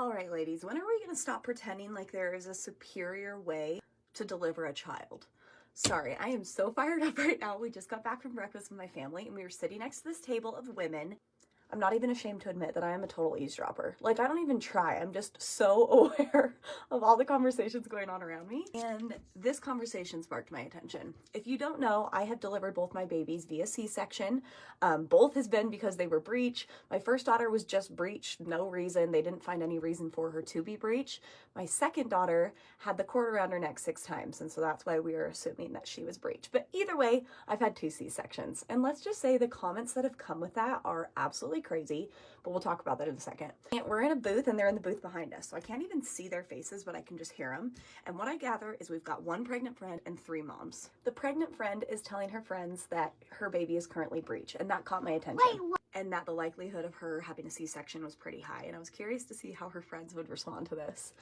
All right, ladies, when are we going to stop pretending like there is a superior way to deliver a child? Sorry, I am so fired up right now. We just got back from breakfast with my family and we were sitting next to this table of women. I'm not even ashamed to admit that I am a total eavesdropper. Like, I don't even try. I'm just so aware of all the conversations going on around me. And this conversation sparked my attention. If you don't know, I have delivered both my babies via C-section. Both has been because they were breech. My first daughter was just breech, no reason. They didn't find any reason for her to be breech. My second daughter had the cord around her neck 6 times, and so that's why we were assuming that she was breech. But either way, I've had 2 C-sections. And let's just say the comments that have come with that are absolutely crazy, but we'll talk about that in a second. We're in a booth and they're in the booth behind us, so I can't even see their faces, but I can just hear them. And what I gather is we've got 1 pregnant friend and 3 moms. The pregnant friend is telling her friends that her baby is currently breech, and that caught my attention. Wait, what? And that the likelihood of her having a C-section was pretty high, and I was curious to see how her friends would respond to this,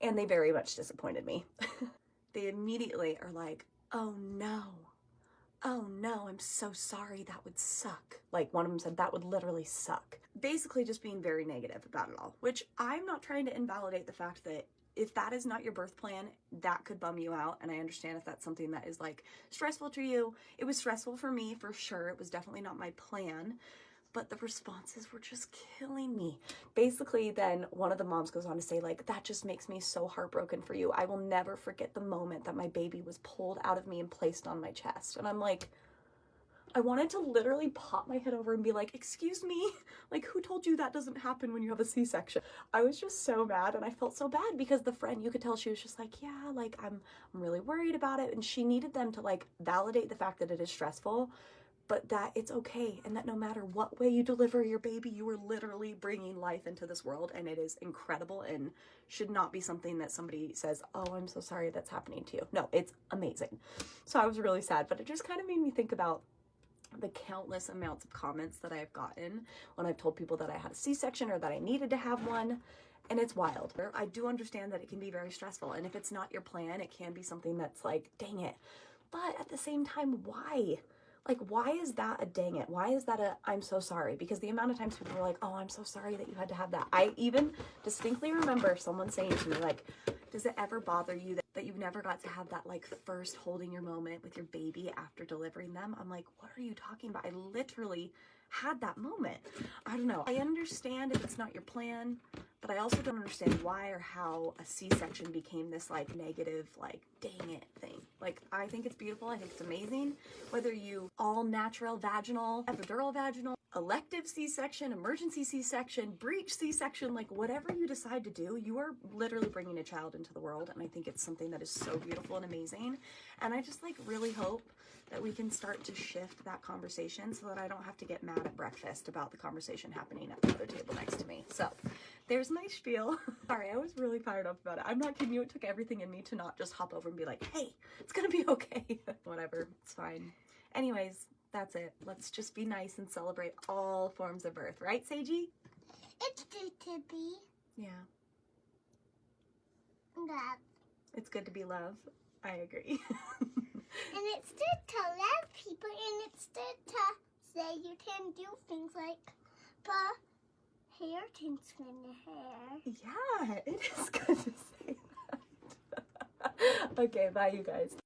and they very much disappointed me. They immediately are like, oh no, I'm so sorry, that would suck. Like, one of them said, that would literally suck. Basically just being very negative about it all, which I'm not trying to invalidate the fact that if that is not your birth plan, that could bum you out. And I understand if that's something that is like stressful to you. It was stressful for me, for sure. It was definitely not my plan. But the responses were just killing me. Basically, then one of the moms goes on to say, like, that just makes me so heartbroken for you. I will never forget the moment that my baby was pulled out of me and placed on my chest. And I'm like, I wanted to literally pop my head over and be like, excuse me, like, who told you that doesn't happen when you have a C-section? I was just so mad, and I felt so bad because the friend, you could tell she was just like, yeah, like, I'm really worried about it. And she needed them to, like, validate the fact that it is stressful, but that it's okay, and that no matter what way you deliver your baby, you are literally bringing life into this world, and it is incredible and should not be something that somebody says, oh, I'm so sorry that's happening to you. No, it's amazing. So I was really sad, but it just kind of made me think about the countless amounts of comments that I've gotten when I've told people that I had a C-section or that I needed to have one. And it's wild. I do understand that it can be very stressful, and if it's not your plan, it can be something that's like, dang it. But at the same time, why? Like, why is that a dang it? Why is that a I'm so sorry? Because the amount of times people were like, oh, I'm so sorry that you had to have that. I even distinctly remember someone saying to me, like, does it ever bother you that you've never got to have that, like, first holding your moment with your baby after delivering them? I'm like, what are you talking about? I literally had that moment. I don't know. I understand if it's not your plan, but I also don't understand why or how a C-section became this, like, negative, like, dang it thing. Like, I think it's beautiful. I think it's amazing. Whether you all natural vaginal, epidural vaginal, elective C-section, emergency C-section, breech C-section, like, whatever you decide to do, you are literally bringing a child into the world. And I think it's something that is so beautiful and amazing. And I just, like, really hope that we can start to shift that conversation so that I don't have to get mad at breakfast about the conversation happening at the other table next to me. So there's my spiel. Sorry, I was really fired up about it. I'm not kidding you. It took everything in me to not just hop over and be like, hey, it's gonna be okay. Whatever, it's fine. Anyways, that's it. Let's just be nice and celebrate all forms of birth. Right, Seiji? It's good to be. Yeah. Love. It's good to be love. I agree. And it's good to love people, and it's good to say you can do things like put hair tints in your hair. Yeah, it is good to say that. Okay, bye you guys.